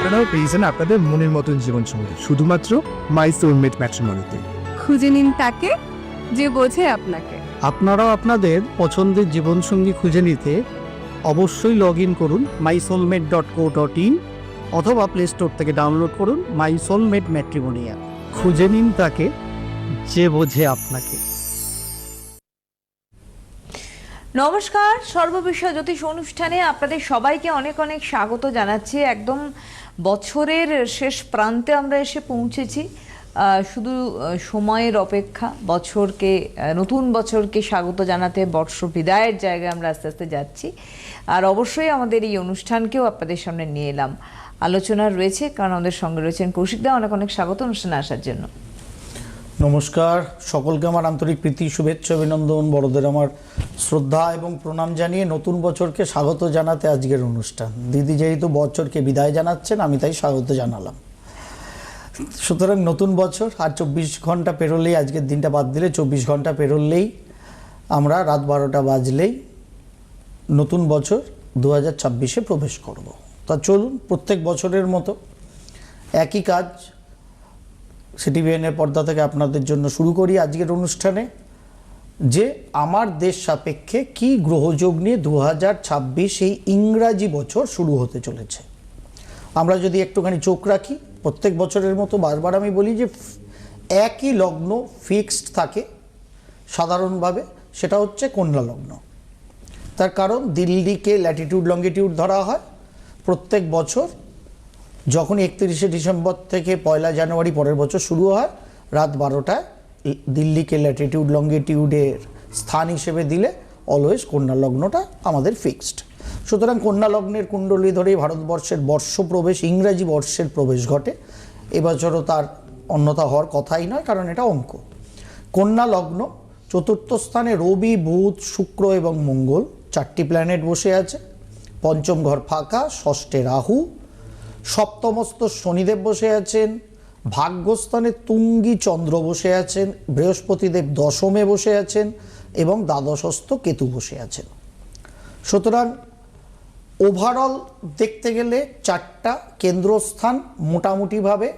আপনারাও পেয়েছেন আপনাদের মনের মতন জীবনসঙ্গী শুধুমাত্র মাই সোলমেট ম্যাট্রিমনিতে। খুঁজে নিন তাকে যে বোঝে আপনাকে। আপনারাও আপনাদের পছন্দের জীবনসঙ্গী খুঁজে নিতে অবশ্যই লগ ইন করুন mysoulmate.co.in অথবা প্লে স্টোর থেকে ডাউনলোড করুন মাই সোলমেট ম্যাট্রিমনি অ্যাপ। খুঁজে নিন তাকে যে বোঝে আপনাকে। নমস্কার, সর্ববিষয় জ্যোতিষ অনুষ্ঠানে আপনাদের সবাইকে অনেক অনেক স্বাগত জানাচ্ছি। একদম বছরের শেষ প্রান্তে আমরা এসে পৌঁছেছি। শুধু সময়ের অপেক্ষা, বছরকে নতুন বছরকে স্বাগত জানাতে বর্ষ বিদায়ের জায়গায় আমরা আস্তে আস্তে যাচ্ছি। আর অবশ্যই আমাদের এই অনুষ্ঠানকেও আপনাদের সামনে নিয়ে এলাম। আলোচনা রয়েছে, কারণ আমাদের সঙ্গে রয়েছেন কৌশিকদা। অনেক অনেক স্বাগত অনুষ্ঠানে আসার জন্য। নমস্কার, সকলকে আমার আন্তরিক প্রীতি, শুভেচ্ছা, অভিনন্দন, বড়দের আমার শ্রদ্ধা এবং প্রণাম জানিয়ে নতুন বছরকে স্বাগত জানাতে আজকের অনুষ্ঠান। দিদি যেহেতু বছরকে বিদায় জানাচ্ছেন, আমি তাই স্বাগত জানালাম। সুতরাং নতুন বছর আর 24 ঘন্টা পেরোলেই, আজকের দিনটা বাদ দিলে 24 ঘন্টা পেরোলেই আমরা রাত 12টা বাজলেই নতুন বছর 2026-এ প্রবেশ করব। তা চলুন, প্রত্যেক বছরের মতো একই কাজ সিটিভিএনের পর্দা থেকে আপনাদের জন্য শুরু করি আজকের অনুষ্ঠানে, যে আমার দেশ সাপেক্ষে কি গ্রহযোগ নিয়ে 2026 এই ইংরাজি বছর শুরু হতে চলেছে। আমরা যদি একটুখানি চোখ রাখি, প্রত্যেক বছরের মতো বারবার আমি বলি যে একই লগ্ন ফিক্সড থাকে সাধারণভাবে, সেটা হচ্ছে কন্যা লগ্ন। তার কারণ দিল্লিকে ল্যাটিটিউড লঙ্গিটিউড ধরা হয়। প্রত্যেক বছর যখন 31শে ডিসেম্বর থেকে 1 জানুয়ারি পরের বছর শুরু হয়, রাত 12টায় দিল্লিকে ল্যাটিটিউড লঙ্গিটিউডের স্থান হিসেবে দিলে অলওয়েজ কন্যা লগ্নটা আমাদের ফিক্সড। সুতরাং কন্যা লগ্নের কুণ্ডলী ধরেই ভারতবর্ষের বর্ষ প্রবেশ, ইংরাজি বর্ষের প্রবেশ ঘটে। এবছরও তার অন্যথা হওয়ার কথাই নয়, কারণ এটা অঙ্ক। কন্যা লগ্ন, চতুর্থ স্থানে রবি, বুধ, শুক্র এবং মঙ্গল 4টি প্ল্যানেট বসে আছে। পঞ্চম ঘর ফাঁকা, ষষ্ঠে রাহু, সপ্তমস্থ শনিদেব বসে আছেন, ভাগ্যস্থানে তুঙ্গি চন্দ্র বসে আছেন, বৃহস্পতিদেব দশমে বসে আছেন এবং দ্বাদশস্থ কেতু বসে আছেন। সুতরাং ওভারঅল দেখতে গেলে 4টা কেন্দ্রস্থান, মোটামুটিভাবে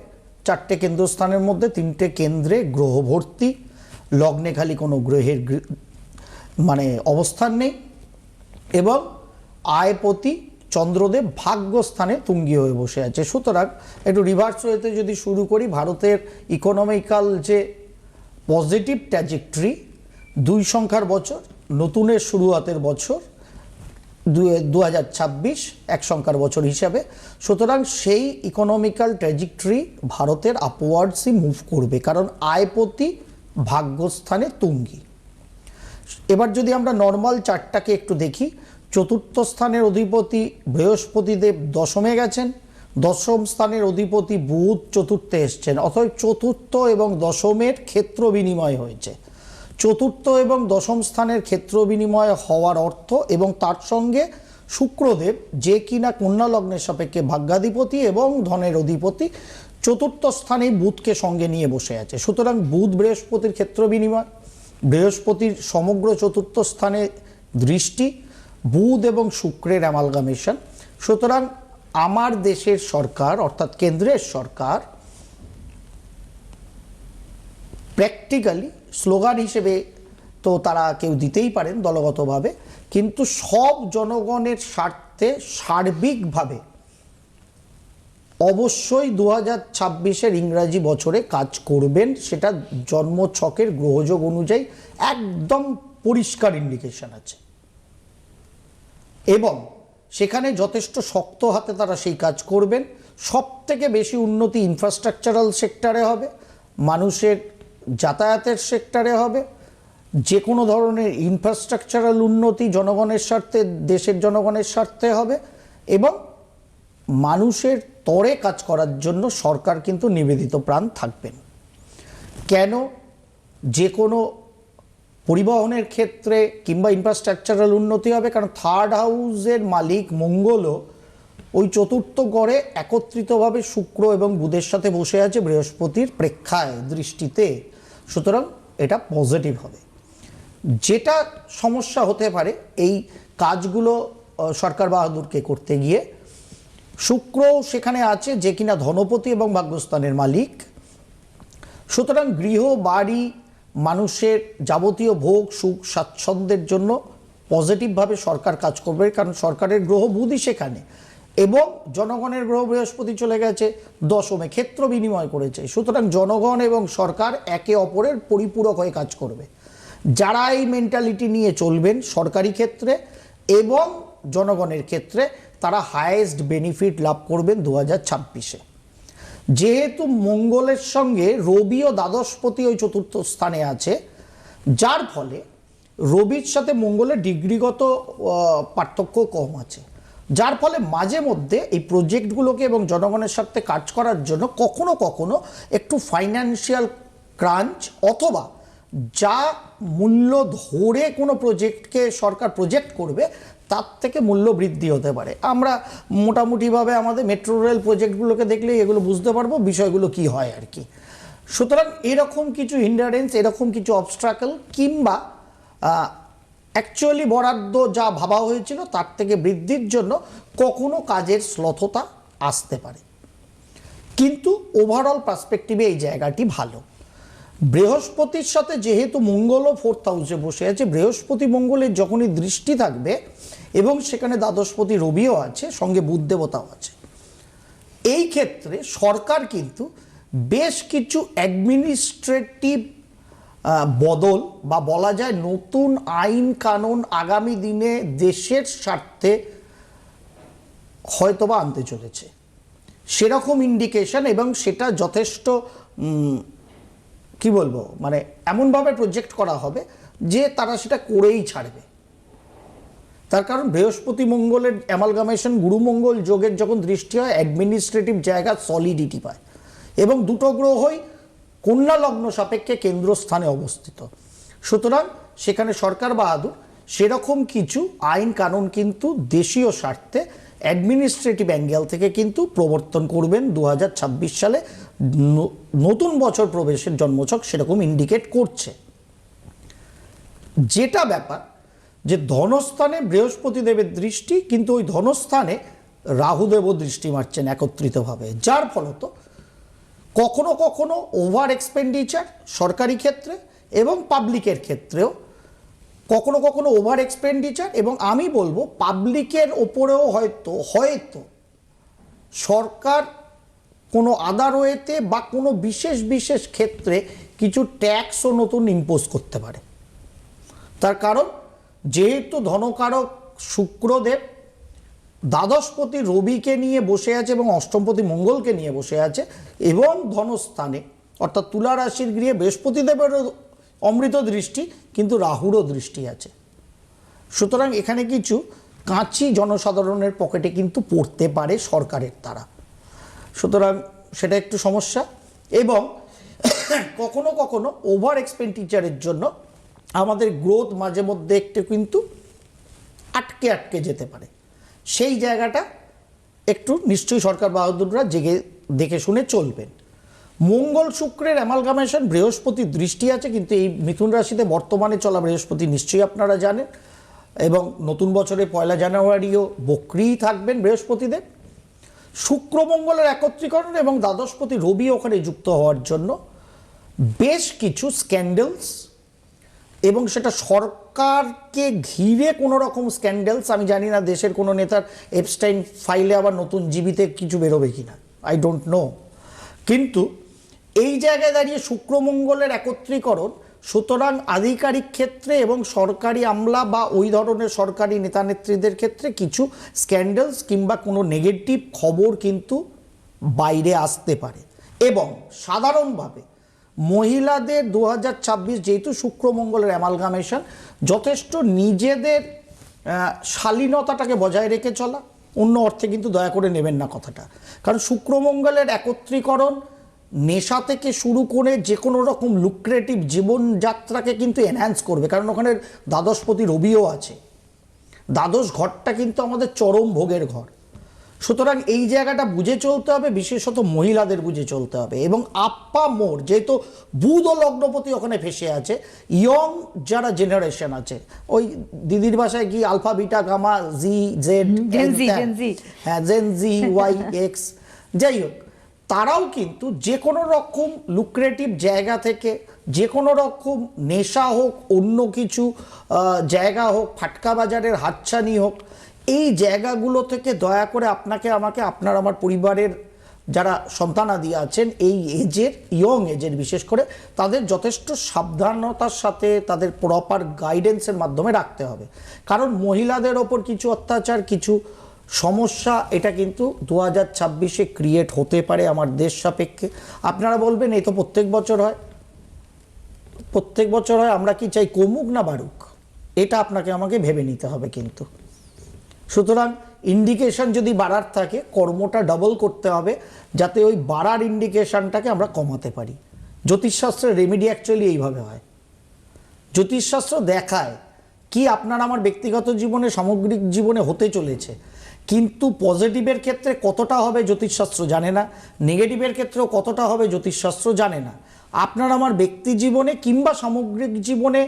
4টে কেন্দ্রস্থানের মধ্যে 3টে কেন্দ্রে গ্রহ ভর্তি, লগ্নে খালি কোনো গ্রহের অবস্থান নেই, এবং আয়পতি চন্দ্রদেব ভাগ্যস্থানে তুঙ্গি হয়ে বসে আছে। সুতরাং একটু রিভার্স হতে যদি শুরু করি, ভারতের ইকোনমিক্যাল যে পজিটিভ ট্র্যাজেক্টরি, 2 সংখ্যার বছর, নতুনের শুরুয়াতের বছর 2026 1 সংখ্যার বছর হিসাবে। সুতরাং সেই ইকোনমিক্যাল ট্র্যাজেক্টরি ভারতের আপওয়ার্ডসই মুভ করবে, কারণ আয়পতি ভাগ্যস্থানে তুঙ্গি। এবার যদি আমরা নর্মাল চার্টটাকে একটু দেখি, চতুর্থ স্থানের অধিপতি বৃহস্পতিদেব দশমে গেছেন, দশম স্থানের অধিপতি বুধ চতুর্থে এসছেন, অতএব চতুর্থ এবং দশমের ক্ষেত্র বিনিময় হয়েছে। চতুর্থ এবং দশম স্থানের ক্ষেত্র বিনিময় হওয়ার অর্থ, এবং তার সঙ্গে শুক্রদেব, যে কিনা কন্যা লগ্নের সাপেক্ষে ভাগ্যাধিপতি এবং ধনের অধিপতি, চতুর্থ স্থানেই বুধকে সঙ্গে নিয়ে বসে আছে। সুতরাং বুধ বৃহস্পতির ক্ষেত্র বিনিময়, বৃহস্পতির সমগ্র চতুর্থ স্থানে দৃষ্টি, বুধ এবং শুক্রের অ্যামালগামেশন। সুতরাং আমার দেশের সরকার, অর্থাৎ কেন্দ্রের সরকার, প্র্যাকটিক্যালি স্লোগান হিসেবে তো তারা কেউ দিতেই পারেন দলগতভাবে, কিন্তু সব জনগণের স্বার্থে সার্বিকভাবে অবশ্যই 2026-এর ইংরাজি বছরে কাজ করবেন। সেটা জন্মছকের গ্রহযোগ অনুযায়ী একদম পরিষ্কার ইন্ডিকেশন আছে, এবং সেখানে যথেষ্ট শক্ত হাতে তারা সেই কাজ করবেন। সব থেকে বেশি উন্নতি ইনফ্রাস্ট্রাকচারাল সেক্টরে হবে, মানুষের যাতায়াতের সেক্টরে হবে। যে কোনো ধরনের ইনফ্রাস্ট্রাকচারাল উন্নতি জনগণের স্বার্থে, দেশের জনগণের স্বার্থে হবে, এবং মানুষের তরে কাজ করার জন্য সরকার কিন্তু নিবেদিত প্রাণ থাকবেন। কেন? যে কোনো পরিবহনের ক্ষেত্রে কিংবা ইনফ্রাস্ট্রাকচারাল উন্নতি হবে, কারণ থার্ড হাউসের মালিক মঙ্গলও ওই চতুর্থ গড়ে একত্রিতভাবে শুক্র এবং বুধের সাথে বসে আছে বৃহস্পতির প্রেক্ষায় দৃষ্টিতে। সুতরাং এটা পজিটিভ হবে। যেটা সমস্যা হতে পারে এই কাজগুলো সরকার বাহাদুরকে করতে গিয়ে, শুক্র সেখানে আছে যে কিনা ধনপতি এবং ভাগ্যস্থানের মালিক। সুতরাং গৃহ বাড়ি মানুষের যাবতীয় ভোগ সুখ স্বাচ্ছন্দ্যের জন্য পজিটিভভাবে সরকার কাজ করবে, কারণ সরকারের গ্রহ বুধই সেখানে, এবং জনগণের গ্রহ বৃহস্পতি চলে গেছে দশমে, ক্ষেত্র বিনিময় করেছে। সুতরাং জনগণ এবং সরকার একে অপরের পরিপূরক হয়ে কাজ করবে। যারা এই মেন্টালিটি নিয়ে চলবেন সরকারি ক্ষেত্রে এবং জনগণের ক্ষেত্রে, তারা হায়েস্ট বেনিফিট লাভ করবেন 2026-এ। যেহেতু মঙ্গলের সঙ্গে রবি ও দ্বাদশপতি ওই চতুর্থ স্থানে আছে, যার ফলে রবির সাথে মঙ্গলের ডিগ্রিগত পার্থক্য কম আছে, যার ফলে মাঝে মধ্যে এই প্রজেক্টগুলোকে এবং জনগণের সাথে কাজ করার জন্য কখনো কখনো একটু ফাইন্যান্সিয়াল ক্রাঞ্চ অথবা যা মূল্য ধরে কোনো প্রজেক্টকে সরকার প্রজেক্ট করবে তার থেকে মূল্য বৃদ্ধি হতে পারে। আমরা মোটামুটিভাবে আমাদের মেট্রো রেল প্রজেক্টগুলোকে দেখলেই এগুলো বুঝতে পারবো বিষয়গুলো কি হয় আর কি। সুতরাং এরকম কিছু হিন্ডারেন্স, এরকম কিছু অবস্ট্রাকল কিংবা অ্যাকচুয়ালি বরাদ্দ যা ভাবা হয়েছিল তার থেকে বৃদ্ধির জন্য কখনো কাজের শ্লথতা আসতে পারে, কিন্তু ওভারঅল পার্সপেক্টিভে এই জায়গাটি ভালো। বৃহস্পতির সাথে যেহেতু মঙ্গলও 4th হাউসে বসে আছে, বৃহস্পতি মঙ্গলের যখনই দৃষ্টি থাকবে এবং সেখানে দ্বাদশপতি রবিও আছে, সঙ্গে বুধ দেবতাও আছে, এই ক্ষেত্রে সরকার কিন্তু বেশ কিছু অ্যাডমিনিস্ট্রেটিভ বদল বা বলা যায় নতুন আইন কানুন আগামী দিনে দেশের স্বার্থে হয়তোবা আনতে চলেছে, সেরকম ইন্ডিকেশন, এবং সেটা যথেষ্ট কি বলবো, মানে এমনভাবে প্রজেক্ট করা হবে যে তারা সেটা করেই ছাড়বে। তার কারণ বৃহস্পতি মঙ্গলের অ্যামালগামেশন গুরু মঙ্গল যোগের যখন দৃষ্টি হয়, অ্যাডমিনিস্ট্রেটিভ জায়গা সলিডিটি পায়, এবং দুটো গ্রহই কন্যা লগ্ন সাপেক্ষে কেন্দ্রস্থানে অবস্থিত। সুতরাং সেখানে সরকার বাহাদুর সেরকম কিছু আইন কানুন কিন্তু দেশীয় স্বার্থে অ্যাডমিনিস্ট্রেটিভ অ্যাঙ্গেল থেকে কিন্তু প্রবর্তন করবেন 2026 সালে। নতুন বছর প্রবেশের জন্মছক সেরকম ইন্ডিকেট করছে। যেটা ব্যাপার যে ধনস্থানে বৃহস্পতি দেবের দৃষ্টি, কিন্তু ওই ধনস্থানে রাহুদেবও দৃষ্টি মারছেন একত্রিতভাবে, যার ফলত কখনো কখনো ওভার এক্সপেন্ডিচার সরকারি ক্ষেত্রে এবং পাবলিকের ক্ষেত্রেও, কখনো কখনো ওভার এক্সপেন্ডিচার, এবং আমি বলবো পাবলিকের ওপরেও হয়তো সরকার কোনো আদার ওয়েতে বা কোনো বিশেষ ক্ষেত্রে কিছু ট্যাক্সও নতুন ইম্পোজ করতে পারে। তার কারণ যেহেতু ধনকারক শুক্রদেব দ্বাদশপতি রবিকে নিয়ে বসে আছে এবং অষ্টমপতি মঙ্গলকে নিয়ে বসে আছে, এবং ধনস্থানে অর্থাৎ তুলা রাশির গৃহে বৃহস্পতিদেবেরও অমৃত দৃষ্টি, কিন্তু রাহুরও দৃষ্টি আছে। সুতরাং এখানে কিছু কাঁচি জনসাধারণের পকেটে কিন্তু পড়তে পারে সরকারের দ্বারা, সুতরাং সেটা একটু সমস্যা। এবং কখনো কখনো ওভার এক্সপেন্ডিচারের জন্য আমাদের গ্রোথ মাঝে মধ্যে একটু কিন্তু আটকে যেতে পারে, সেই জায়গাটা একটু নিশ্চয়ই সরকার বাহাদুররা জেগে দেখে শুনে চলবেন। মঙ্গল শুক্রের অ্যামালগামেশন, বৃহস্পতির দৃষ্টি আছে, কিন্তু এই মিথুন রাশিতে বর্তমানে চলা বৃহস্পতি নিশ্চয়ই আপনারা জানেন, এবং নতুন বছরে 1 জানুয়ারিও বক্রিই থাকবেন বৃহস্পতিদেব। শুক্র মঙ্গলের একত্রীকরণ এবং দ্বাদশপতি রবি ওখানে যুক্ত হওয়ার জন্য বেশ কিছু স্ক্যান্ডেলস, এবং সেটা সরকারকে ঘিরে কোনো রকম স্ক্যান্ডেলস, আমি জানি না দেশের কোনো নেতার এপস্টাইন ফাইলে আবার নতুন জীবিতে কিছু বেরোবে কিনা, আই ডোন্ট নো, কিন্তু এই জায়গায় দাঁড়িয়ে শুক্রমঙ্গলের একত্রীকরণ, সুতরাং আধিকারিক ক্ষেত্রে এবং সরকারি আমলা বা ওই ধরনের সরকারি নেতা নেত্রীদের ক্ষেত্রে কিছু স্ক্যান্ডেলস কিংবা কোনো নেগেটিভ খবর কিন্তু বাইরে আসতে পারে। এবং সাধারণভাবে মহিলাদের 2026 যেহেতু শুক্রমঙ্গলের অ্যামালগামেশন, যথেষ্ট নিজেদের শালীনতাটাকে বজায় রেখে চলা, অন্য অর্থে কিন্তু দয়া করে নেবেন না কথাটা, কারণ শুক্রমঙ্গলের একত্রীকরণ নেশা থেকে শুরু করে যে কোনো রকম লুক্রেটিভ জীবনযাত্রাকে কিন্তু এনহ্যান্স করবে, কারণ ওখানে দ্বাদশপতি রবিও আছে। দ্বাদশ ঘরটা কিন্তু আমাদের চরম ভোগের ঘর, সুতরাং এই জায়গাটা বুঝে চলতে হবে, বিশেষত মহিলাদের বুঝে চলতে হবে। এবং আপ্পা মোর যেহেতু বুধ ও লগ্নপতি ওখানে ফেসে আছে, ইয়ং যারা জেনারেশন আছে, ওই দিদির ভাষায় কি alpha beta gamma gen Z, Gen Z, হ্যাঁ জেন জি ওয়াই এক্স, যাই হোক, তারাও কিন্তু যে কোনো রকম লুক্রেটিভ জায়গা থেকে, যে কোনো রকম নেশা হোক, অন্য কিছু জায়গা হোক, ফাটকা বাজারের হাতছানি হোক, এই জায়গাগুলো থেকে দয়া করে আপনাকে আমাকে, আপনার আমার পরিবারের যারা সন্তানাদি আছেন এই এজের, ইয়ং এজের বিশেষ করে, তাদের যথেষ্ট সাবধানতার সাথে তাদের প্রপার গাইডেন্সের মাধ্যমে রাখতে হবে। কারণ মহিলাদের ওপর কিছু অত্যাচার, কিছু সমস্যা এটা কিন্তু 2026-এ ক্রিয়েট হতে পারে আমার দেশ সাপেক্ষে। আপনারা বলবেন এই তো প্রত্যেক বছর হয়, প্রত্যেক বছর হয়, আমরা কি চাই কমুক না বাড়ুক? এটা আপনাকে আমাকে ভেবে নিতে হবে কিন্তু। সুতরাং ইন্ডিকেশন যদি বাড়ার থাকে, কর্মটা ডাবল করতে হবে যাতে ওই বাড়ার ইন্ডিকেশনটাকে আমরা কমাতে পারি। জ্যোতিষশাস্ত্রের রেমেডি অ্যাকচুয়ালি এইভাবে হয়। জ্যোতিষশাস্ত্র দেখায় কি আপনার আমার ব্যক্তিগত জীবনে, সামগ্রিক জীবনে হতে চলেছে, কিন্তু পজিটিভের ক্ষেত্রে কতটা হবে জ্যোতিষশাস্ত্র জানে না, নেগেটিভের ক্ষেত্রেও কতটা হবে জ্যোতিষশাস্ত্র জানে না। আপনার আমার ব্যক্তি জীবনে কিংবা সামগ্রিক জীবনে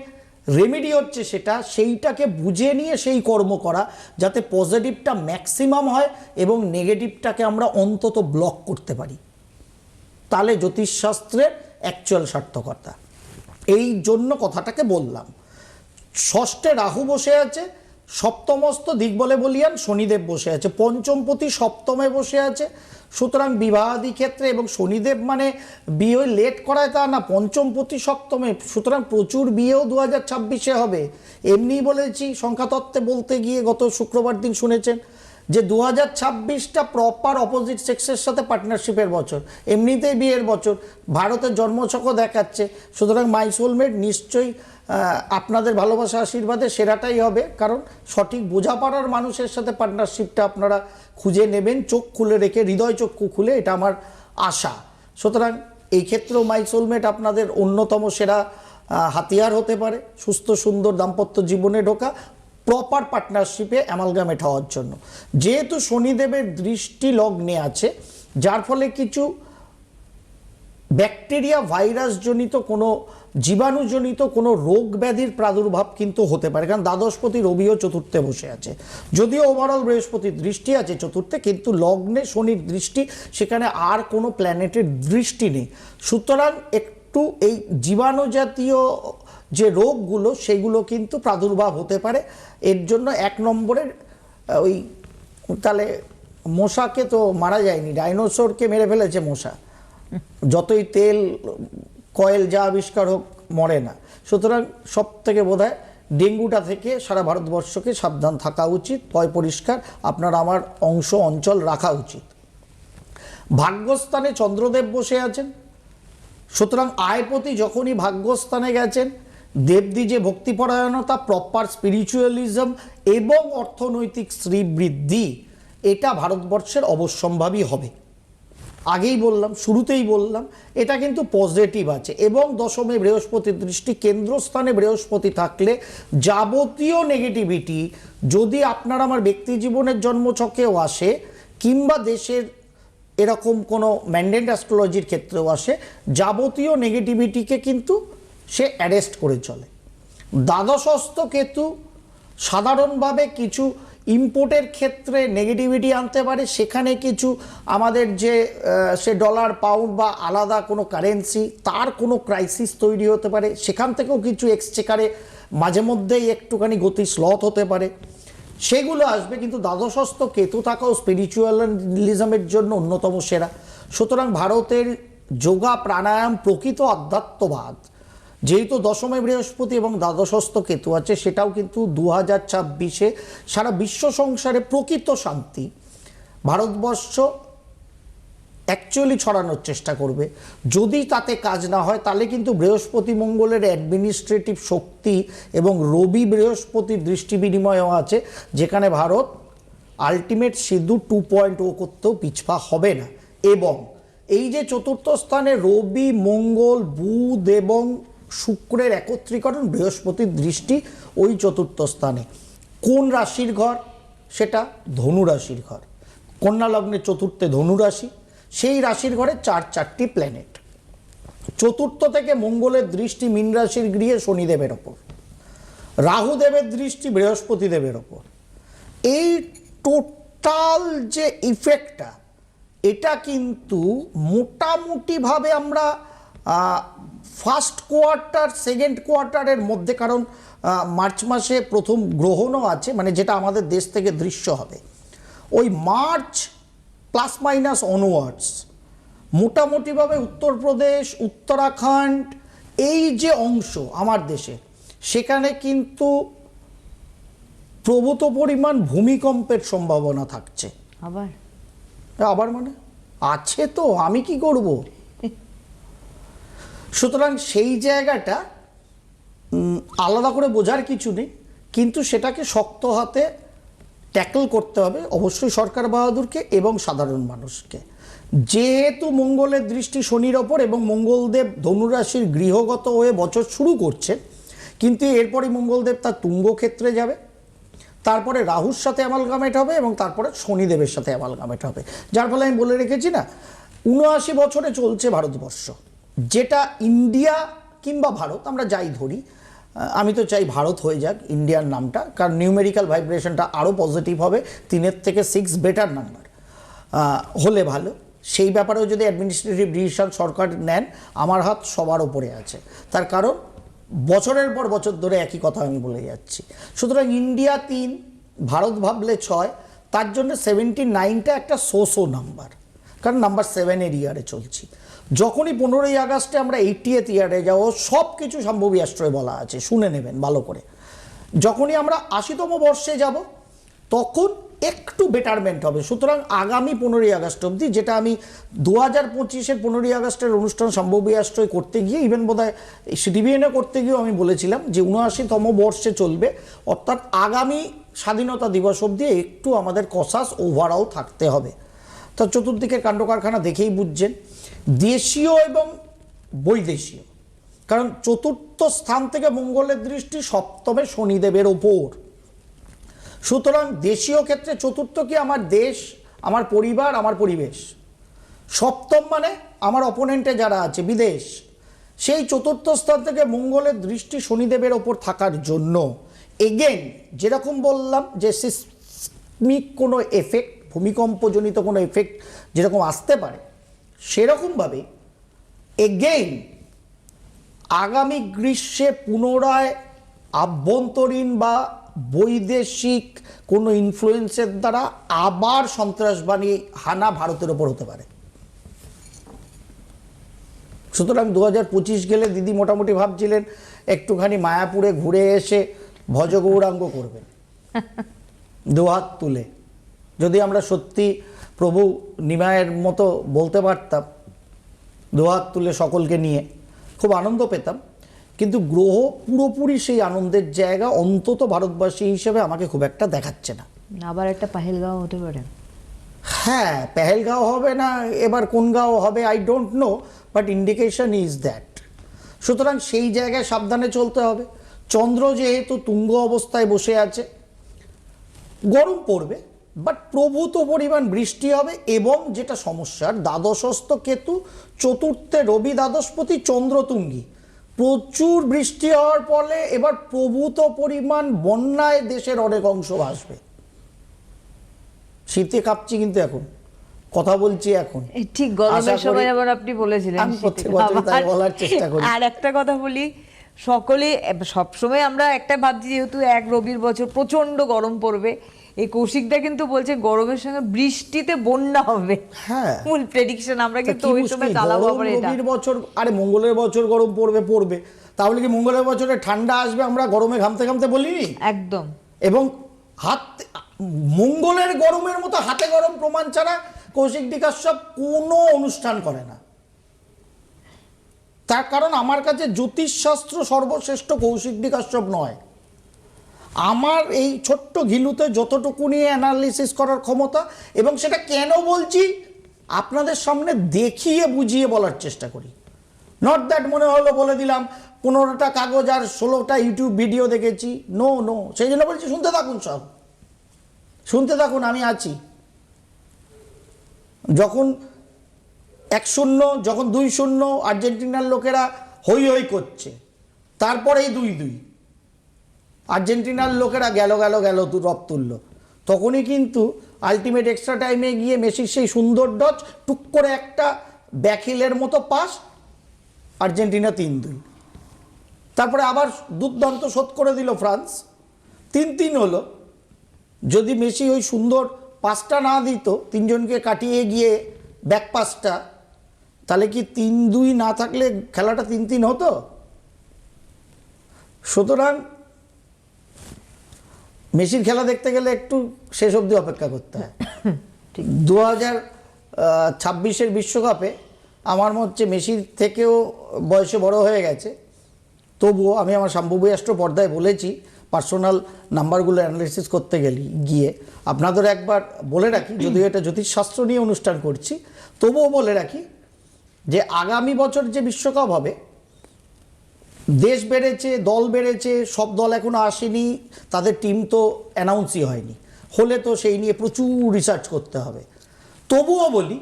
রেমেডি হচ্ছে সেটা, সেইটাকে বুঝে নিয়ে সেই কর্ম করা যাতে পজিটিভটা ম্যাক্সিমাম হয় এবং নেগেটিভটাকে আমরা অন্তত ব্লক করতে পারি। তাহলে জ্যোতিষশাস্ত্রের অ্যাকচুয়াল সার্থকতা। এই জন্য কথাটাকে বললাম। ষষ্ঠে রাহু বসে আছে, সপ্তমস্ত দিক বলে বলিয়ান শনিদেব বসে আছে, পঞ্চমপতি সপ্তমে বসে আছে। সুতরাং বিবাহাদি ক্ষেত্রে, এবং শনিদেব মানে বিয়ে লেট করায় তা না, পঞ্চমপতি সপ্তমে, সুতরাং প্রচুর বিয়েও 2026-এ হবে। এমনি বলেছি সংখ্যাতত্ত্বে বলতে গিয়ে, গত শুক্রবার দিন শুনেছেন যে 2026টা প্রপার অপোজিট সেক্সের সাথে পার্টনারশিপের বছর, এমনিতেই বিয়ের বছর, ভারতের জন্মছকও দেখাচ্ছে। সুতরাং মাই সোলমেট নিশ্চয়ই আপনাদের ভালোবাসা আশীর্বাদে সেরাটাই হবে, কারণ সঠিক বোঝাপড়ার মানুষের সাথে পার্টনারশিপটা আপনারা খুঁজে নেবেন, চোখ খুলে রেখে, হৃদয় চক্ষু খুলে, এটা আমার আশা। সুতরাং এই ক্ষেত্রেও মাই সোলমেট আপনাদের অন্যতম সেরা হাতিয়ার হতে পারে সুস্থ সুন্দর দাম্পত্য জীবনে ঢোকা, প্রপার পার্টনারশিপে অ্যামালগামেট হওয়ার জন্য। যেহেতু শনিদেবের দৃষ্টি লগ্নে আছে, যার ফলে কিছু ব্যাকটেরিয়া ভাইরাসজনিত কোনো, জীবাণুজনিত কোনো রোগ ব্যাধির প্রাদুর্ভাব কিন্তু হতে পারে, কারণ দ্বাদশপতি রবিও চতুর্থে বসে আছে। যদিও ওভারঅল বৃহস্পতির দৃষ্টি আছে চতুর্থে, কিন্তু লগ্নে শনির দৃষ্টি, সেখানে আর কোনো প্ল্যানেটের দৃষ্টি নেই। সুতরাং একটু এই জীবাণু জাতীয় যে রোগগুলো, সেগুলো কিন্তু প্রাদুর্ভাব হতে পারে। এর জন্য 1 নম্বরের ওই, তাহলে মশাকে তো মারা যায়নি, ডাইনোসরকে মেরে ফেলেছে মশা, যতই তেল কয়েল যা আবিষ্কার হোক মরে না। সুতরাং সব থেকে বোধহয় ডেঙ্গুটা থেকে সারা ভারতবর্ষকে সাবধান থাকা উচিত, পয় পরিষ্কার আপনার আমার অঞ্চল রাখা উচিত। ভাগ্যস্থানে চন্দ্রদেব বসে আছেন, সুতরাং আয়পতি যখনই ভাগ্যস্থানে গেছেন, দেবদি যে ভক্তিপরায়ণতা, প্রপার স্পিরিচুয়ালিজম এবং অর্থনৈতিক শ্রীবৃদ্ধি, এটা ভারতবর্ষের অবশ্যম্ভাবী হবে। আগেই বললাম, শুরুতেই বললাম, এটা কিন্তু পজিটিভ আছে। এবং দশমে বৃহস্পতির দৃষ্টি, কেন্দ্রস্থানে বৃহস্পতি থাকলে যাবতীয় নেগেটিভিটি যদি আপনার আমার ব্যক্তি জীবনের জন্মছকেও আসে, কিংবা দেশের এরকম কোনো ম্যান্ডেট অ্যাস্ট্রোলজির ক্ষেত্রেও আসে, যাবতীয় নেগেটিভিটিকে কিন্তু সে অ্যারেস্ট করে চলে। দ্বাদশস্থ কেতু সাধারণভাবে কিছু ইম্পোর্টের ক্ষেত্রে নেগেটিভিটি আনতে পারে, সেখানে কিছু আমাদের যে সে ডলার পাউন্ড বা আলাদা কোনো কারেন্সি, তার কোনো ক্রাইসিস তৈরি হতে পারে, সেখান থেকেও কিছু এক্সচেকারে মাঝে মধ্যেই একটুখানি গতি স্লথ হতে পারে, সেগুলো আসবে। কিন্তু দ্বাদশস্থ কেতু থাকাও স্পিরিচুয়ালিজমের জন্য অন্যতম সেরা। সুতরাং ভারতের যোগা প্রাণায়াম, প্রকৃত আধ্যাত্মবাদ, যেহেতু দশমে বৃহস্পতি এবং দ্বাদশস্থ কেতু আছে, সেটাও কিন্তু 2026-এ সারা বিশ্ব সংসারে প্রকৃত শান্তি ভারতবর্ষ অ্যাকচুয়ালি ছড়ানোর চেষ্টা করবে। যদি তাতে কাজ না হয়, তাহলে কিন্তু বৃহস্পতি মঙ্গলের অ্যাডমিনিস্ট্রেটিভ শক্তি এবং রবি বৃহস্পতির দৃষ্টি বিনিময়ও আছে, যেখানে ভারত আলটিমেট সিদ্ধু 2.0 করতেও পিছপা হবে না। এবং এই যে চতুর্থ স্থানে রবি, মঙ্গল, বুধ এবং শুক্রের একত্রীকরণ, বৃহস্পতির দৃষ্টি ওই চতুর্থ স্থানে, কোন রাশির ঘর? সেটা ধনু রাশির ঘর। কন্যা লগ্নের চতুর্থে ধনু রাশি, সেই রাশির ঘরে চারটি প্ল্যানেট। চতুর্থ থেকে মঙ্গলের দৃষ্টি মীন রাশির গৃহে শনিদেবের ওপর, রাহুদেবের দৃষ্টি বৃহস্পতি দেবের ওপর। এই টোটাল যে ইফেক্টটা, এটা কিন্তু মোটামুটিভাবে আমরা ফার্স্ট কোয়ার্টার সেকেন্ড কোয়ার্টারের মধ্যে, কারণ মার্চ মাসে প্রথম গ্রহণও আছে, মানে যেটা আমাদের দেশ থেকে দৃশ্য হবে, ওই মার্চ প্লাস মাইনাস অনওয়ার্ডস মোটামুটিভাবে উত্তরপ্রদেশ, উত্তরাখণ্ড, এই যে অংশ আমার দেশে, সেখানে কিন্তু প্রভূত পরিমাণ ভূমিকম্পের সম্ভাবনা থাকছে। আবার মানে আছে তো, আমি কি করব? সুতরাং সেই জায়গাটা আলাদা করে বোঝার কিছু নেই, কিন্তু সেটাকে শক্ত হাতে ট্যাকল করতে হবে অবশ্যই সরকার বাহাদুরকে এবং সাধারণ মানুষকে। যেহেতু মঙ্গলের দৃষ্টি শনির ওপর এবং মঙ্গলদেব ধনুরাশির গৃহগত হয়ে বছর শুরু করছে, কিন্তু এরপরে মঙ্গলদেব তার তুঙ্গ ক্ষেত্রে যাবে, তারপরে রাহুর সাথে অ্যামালগামেট হবে এবং তারপরে শনিদেবের সাথে অ্যামালগামেট হবে, যার ফলে আমি বলে রেখেছি না ৭৯ বছরে চলছে ভারতবর্ষ, যেটা ইন্ডিয়া কিংবা ভারত আমরা যাই ধরি, আমি তো চাই ভারত হয়ে যাক ইন্ডিয়ার নামটা, কারণ নিউমেরিক্যাল ভাইব্রেশনটা আরও পজিটিভ হবে, 3 থেকে 6 বেটার নাম্বার হলে ভালো। সেই ব্যাপারেও যদি অ্যাডমিনিস্ট্রেটিভ ডিসিশন সরকার নেন, আমার হাত সবার ওপরে আছে, তার কারণ বছরের পর বছর ধরে একই কথা আমি বলে যাচ্ছি। সুতরাং ইন্ডিয়া 3, ভারত ভাবলে 6, তার জন্য 79টা একটা সোসো নাম্বার, কারণ নাম্বার 7-এর ইয়ারে চলছি। যখনই 15ই আগস্টে আমরা 80th ইয়ারে যাবো, সব কিছু সম্ভবী অ্যাস্ট্রোয় বলা আছে, শুনে নেবেন ভালো করে। যখনই আমরা 80তম বর্ষে যাব, তখন একটু বেটারমেন্ট হবে। সুতরাং আগামী 15ই আগস্ট অবধি, যেটা আমি 2025-এর 15ই আগস্টের অনুষ্ঠান সম্ভবী অ্যাস্ট্রোয় করতে গিয়ে, ইভেন বোধহয় সিটিভিএনে করতে গিয়েও আমি বলেছিলাম যে 79তম বর্ষে চলবে, অর্থাৎ আগামী স্বাধীনতা দিবস অবধি একটু আমাদের কসাস ওভারঅল থাকতে হবে। তো চতুর্দিকের কাণ্ডকারখানা দেখেই বুঝছেন, দেশীয় এবং বৈদেশীয়, কারণ চতুর্থ স্থান থেকে মঙ্গলের দৃষ্টি সপ্তমে শনিদেবের ওপর। সুতরাং দেশীয় ক্ষেত্রে চতুর্থ কি আমার দেশ, আমার পরিবার, আমার পরিবেশ। সপ্তম মানে আমার অপোনেন্টে যারা আছে বিদেশ। সেই চতুর্থ স্থান থেকে মঙ্গলের দৃষ্টি শনিদেবের ওপর থাকার জন্য এগেন যেরকম বললাম যে সিসমিক কোনো এফেক্ট, ভূমিকম্পজনিত কোনো এফেক্ট যেরকম আসতে পারে, সেরকমভাবে এগেইন আগামী গ্রীষ্মে পুনরায় আভ্যন্তরীণ বা বৈদেশিক কোনো ইনফ্লুয়েন্সের দ্বারা আবার সন্ত্রাসবাদী হানা ভারতের ওপর হতে পারে। সুতরাং 2025 গেলে দিদি মোটামুটি ভাবছিলেন একটুখানি মায়াপুরে ঘুরে এসে ভজ গৌরাঙ্গ করবেন দুহাত তুলে। যদি আমরা সত্যি প্রভু নিমায়ের মতো বলতে পারতাম দুহাত তুলে সকলকে নিয়ে, খুব আনন্দ পেতাম। কিন্তু গ্রহ পুরোপুরি সেই আনন্দের জায়গা অন্তত ভারতবাসী হিসেবে আমাকে খুব একটা দেখাচ্ছে না। আবার একটা পাহেলগাঁও হতে পারে। হ্যাঁ, পেহেলগাঁও হবে না, এবার কোন গাঁও হবে I don't know, but indication is that. সুতরাং সেই জায়গায় সাবধানে চলতে হবে। চন্দ্র যেহেতু তুঙ্গ অবস্থায় বসে আছে, গরম পড়বে, বাট প্রভূত পরিমাণ বৃষ্টি হবে। এবং যেটা সমস্যার, দ্বাদশস্থ কেতু, চতুর্থে রবি দ্বাদশপতি, চন্দ্র তুঙ্গী, প্রচুর বৃষ্টি হওয়ার ফলে এবার প্রভূত পরিমাণ বন্যায় দেশের অনেক অংশ ভাসবে। শীতে কাঁপছি কিন্তু এখন কথা বলছি এখন, ঠিক গরমের সময় যেমন আপনি বলেছিলেন, আমি প্রত্যেক বছরই তাই বলার চেষ্টা করি। আর একটা কথা বলি, সকলে সবসময় আমরা একটা ভাবছি যেহেতু এক রবির বছর প্রচন্ড গরম পড়বে, এই কৌশিকদা কিন্তু বলছে গরমের সঙ্গে বৃষ্টিতে বন্যা হবে। হ্যাঁ, মূল প্রেডিকশন আমরা কিন্তু ওই সময় চালাবো। রবির বছর, আরে মঙ্গলের বছর গরম পড়বে পড়বে, তাহলে কি মঙ্গলের বছরে ঠান্ডা আসবে আমরা গরমে ঘামতে ঘামতে বলিনি? একদম। এবং মঙ্গলের গরমের মতো হাতে গরম প্রমাণ ছাড়া কৌশিক বিকাশব কোনো অনুষ্ঠান করে না। তার কারণ আমার কাছে জ্যোতিষশাস্ত্র সর্বশ্রেষ্ঠ কৌশিক বিকাশব নয়। আমার এই ছোট্ট ঘিলুতে যতটুকুনি অ্যানালিসিস করার ক্ষমতা, এবং সেটা কেন বলছি আপনাদের সামনে দেখিয়ে বুঝিয়ে বলার চেষ্টা করি। নট দ্যাট মনে হলো বলে দিলাম 15টা কাগজ আর 16টা ইউটিউব ভিডিও দেখেছি, নো নো। সেই জন্য বলছি শুনতে থাকুন, সব শুনতে থাকুন, আমি আছি। যখন 1-0, যখন 2-0 আর্জেন্টিনার লোকেরা হই হই করছে, তারপরেই 2-2 আর্জেন্টিনার লোকেরা গেল রব তুলল, তখনই কিন্তু আলটিমেট এক্সট্রা টাইমে গিয়ে মেসির সেই সুন্দর ডচ, টুক করে একটা ব্যাকহিলের মতো পাস, আর্জেন্টিনা 3-2। তারপরে আবার দুর্দান্ত শোধ করে দিল ফ্রান্স, 3-3 হলো। যদি মেসি ওই সুন্দর পাসটা না দিত, তিনজনকে কাটিয়ে গিয়ে ব্যাক পাসটা, তাহলে কি 3-2 না থাকলে খেলাটা 3-3 হতো? সুতরাং মেসির খেলা দেখতে গেলে একটু শেষ অবধি অপেক্ষা করতে হয়। 2026-এর বিশ্বকাপে আমার মনে হচ্ছে মেসির থেকেও বয়সে বড় হয়ে গেছে, তবুও আমি আমার শাম্বু অ্যাস্ট্রো পর্দায় বলেছি, পার্সোনাল নাম্বারগুলো অ্যানালিসিস করতে গিয়ে আপনাদের একবার বলে রাখি, যদিও এটা জ্যোতিষশাস্ত্র নিয়ে অনুষ্ঠান করছি, তবুও বলে রাখি যে আগামী বছর যে বিশ্বকাপ হবে, দেশ বেড়েছে, দল বেড়েছে, সব দল এখনো আসেনি, তাদের টিম তো অ্যানাউন্সই হয়নি, হলে তো সেই নিয়ে প্রচুর রিসার্চ করতে হবে। তবুও বলি,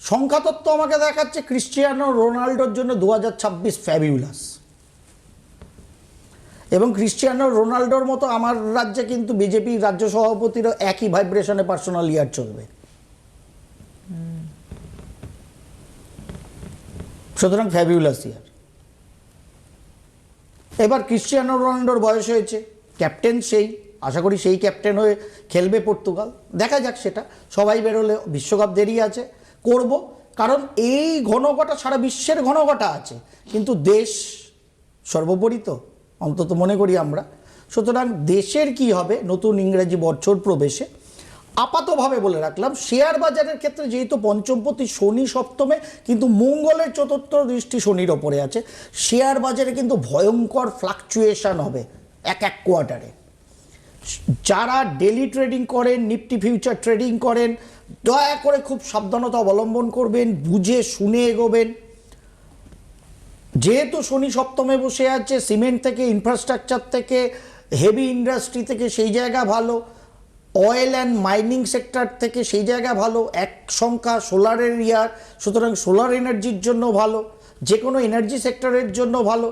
সংখ্যাতত্ত্ব আমাকে দেখাচ্ছে ক্রিশ্চিয়ানো রোনাল্ডোর জন্য 2026 ফ্যাবিউলাস। এবং ক্রিশ্চিয়ানো রোনাল্ডোর মতো আমার রাজ্যে কিন্তু বিজেপি রাজ্য সভাপতিরও একই ভাইব্রেশনে পার্সোনাল ইয়ার চলবে। সুতরাং ফ্যাবিউলাস ইয়ার। এবার ক্রিশ্চিয়ানো রোনাল্ডোর বয়স হয়েছে, ক্যাপ্টেন সেই, আশা করি সেই ক্যাপ্টেন হয়ে খেলবে পর্তুগাল, দেখা যাক সেটা, সবাই বেরোলে, বিশ্বকাপ দেরি আছে, করব, কারণ এই ঘনঘটা সারা বিশ্বের ঘনঘটা আছে, কিন্তু দেশ সর্বোপরি তো, অন্তত মনে করি আমরা। সুতরাং দেশের কি হবে নতুন ইংরেজি বছর প্রবেশে, আপাতভাবে বলে রাখলাম, শেয়ার বাজারের ক্ষেত্রে যেহেতু পঞ্চমপতি শনি সপ্তমে, কিন্তু মঙ্গলের চতুর্থ দৃষ্টি শনির ওপরে আছে, শেয়ার বাজারে কিন্তু ভয়ঙ্কর ফ্লাকচুয়েশন হবে এক কোয়ার্টারে। যারা ডেলি ট্রেডিং করেন, নিফটি ফিউচার ট্রেডিং করেন, দয়া করে খুব সাবধানতা অবলম্বন করবেন, বুঝে শুনে এগোবেন। যেহেতু শনি সপ্তমে বসে আছে, সিমেন্ট থেকে, ইনফ্রাস্ট্রাকচার থেকে, হেভি ইন্ডাস্ট্রি থেকে সেই জায়গা ভালো, অয়েল অ্যান্ড মাইনিং সেক্টর থেকে সেই জায়গা ভালো, এক সংখ্যা সোলারের ইয়ার, সুতরাং সোলার এনার্জির জন্য ভালো, যে কোনো এনার্জি সেক্টরের জন্য ভালো,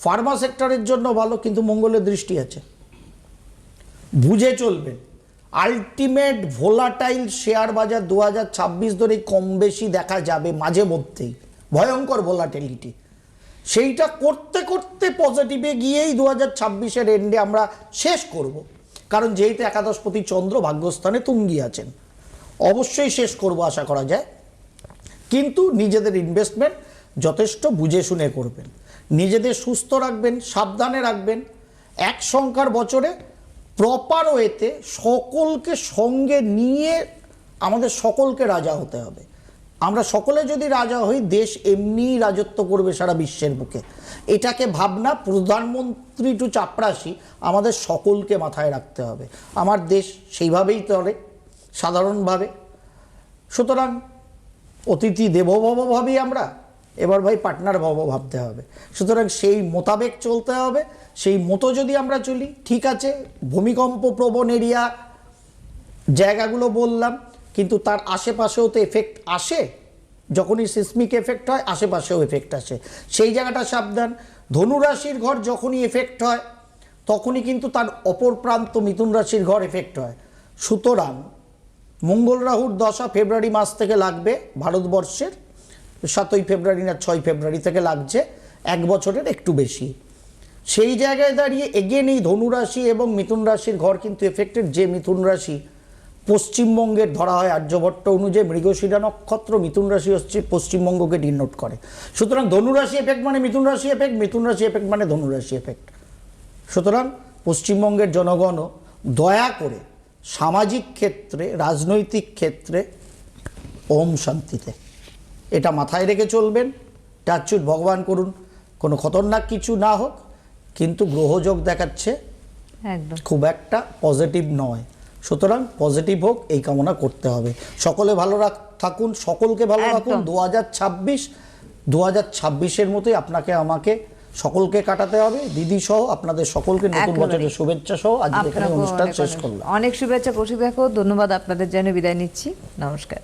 ফার্মা সেক্টরের জন্য ভালো, কিন্তু মঙ্গলের দৃষ্টি আছে, বুঝে চলবেন। আলটিমেট ভোলাটাইল শেয়ার বাজার 2026 ধরে কম বেশি দেখা যাবে, মাঝে মধ্যেই ভয়ঙ্কর ভোলাটিলিটি, সেইটা করতে করতে পজিটিভে গিয়েই 2026-এর এন্ডে আমরা শেষ করব, কারণ যেহেতু একাদশপতি চন্দ্র ভাগ্যস্থানে তুঙ্গি আছেন, অবশ্যই শেষ করব আশা করা যায়। কিন্তু নিজেদের ইনভেস্টমেন্ট যথেষ্ট বুঝে শুনে করবেন, নিজেদের সুস্থ রাখবেন, সাবধানে রাখবেন। এক সংখ্যার বছরে প্রপার ওয়েতে সকলকে সঙ্গে নিয়ে আমাদের সকলকে রাজা হতে হবে। আমরা সকলে যদি রাজা হই, দেশ এমনিই রাজত্ব করবে সারা বিশ্বের বুকে। এটাকে ভাবনা প্রধানমন্ত্রী টু চাপরাশি আমাদের সকলকে মাথায় রাখতে হবে। আমার দেশ সেইভাবেই চলে সাধারণভাবে। সুতরাং অতিথি দেবো ভব ভাবি আমরা, এবার ভাই পার্টনার ভব ভাবতে হবে। সুতরাং সেই মোতাবেক চলতে হবে। সেই মতো যদি আমরা চলি, ঠিক আছে, ভূমিকম্প প্রবণ এরিয়া জায়গাগুলো বললাম, কিন্তু তার আশেপাশেও তো এফেক্ট আসে। যখনই সিসমিক এফেক্ট হয়, আশেপাশেও এফেক্ট আসে, সেই জায়গাটা সাবধান। ধনুরাশির ঘর যখনই এফেক্ট হয়, তখনই কিন্তু তার অপর প্রান্ত মিথুন রাশির ঘর এফেক্ট হয়। সুতরাং মঙ্গল রাহুর দশা ফেব্রুয়ারি মাস থেকে লাগবে ভারতবর্ষের, 7ই ফেব্রুয়ারি না 6 ফেব্রুয়ারি থেকে লাগছে, এক বছরের একটু বেশি। সেই জায়গায় দাঁড়িয়ে এগেন এই ধনুরাশি এবং মিথুন রাশির ঘর কিন্তু এফেক্টেড। যে মিথুন রাশি পশ্চিমবঙ্গের ধরা হয় আর্যভট্ট অনুযায়ী মৃগশিরা নক্ষত্র, মিথুন রাশি হচ্ছে পশ্চিমবঙ্গকে ডিনোট করে। সুতরাং ধনুরাশি এফেক্ট মানে মিথুন রাশি এফেক্ট, মিথুন রাশি এফেক্ট মানে ধনুরাশি এফেক্ট। সুতরাং পশ্চিমবঙ্গের জনগণও দয়া করে সামাজিক ক্ষেত্রে, রাজনৈতিক ক্ষেত্রে ওম শান্তিতে, এটা মাথায় রেখে চলবেন। টাচুট ভগবান করুন কোনো খতরনাক কিছু না হোক, কিন্তু গ্রহযোগ দেখাচ্ছে একদম খুব একটা পজিটিভ নয়। সুতরাং পজিটিভ হোক এই কামনা করতে হবে। সকলে ভালো থাকুন, সকলকে ভালো রাখুন। 2026-এর মতোই আপনাকে আমাকে সকলকে কাটাতে হবে। দিদি সহ আপনাদের সকলকে নতুন বছরের শুভেচ্ছা সহ আজকে এখানে অনুষ্ঠান শেষ করলাম। অনেক শুভেচ্ছা কৌশিক দেখো, ধন্যবাদ আপনাদের জন্য, বিদায় নিচ্ছি, নমস্কার।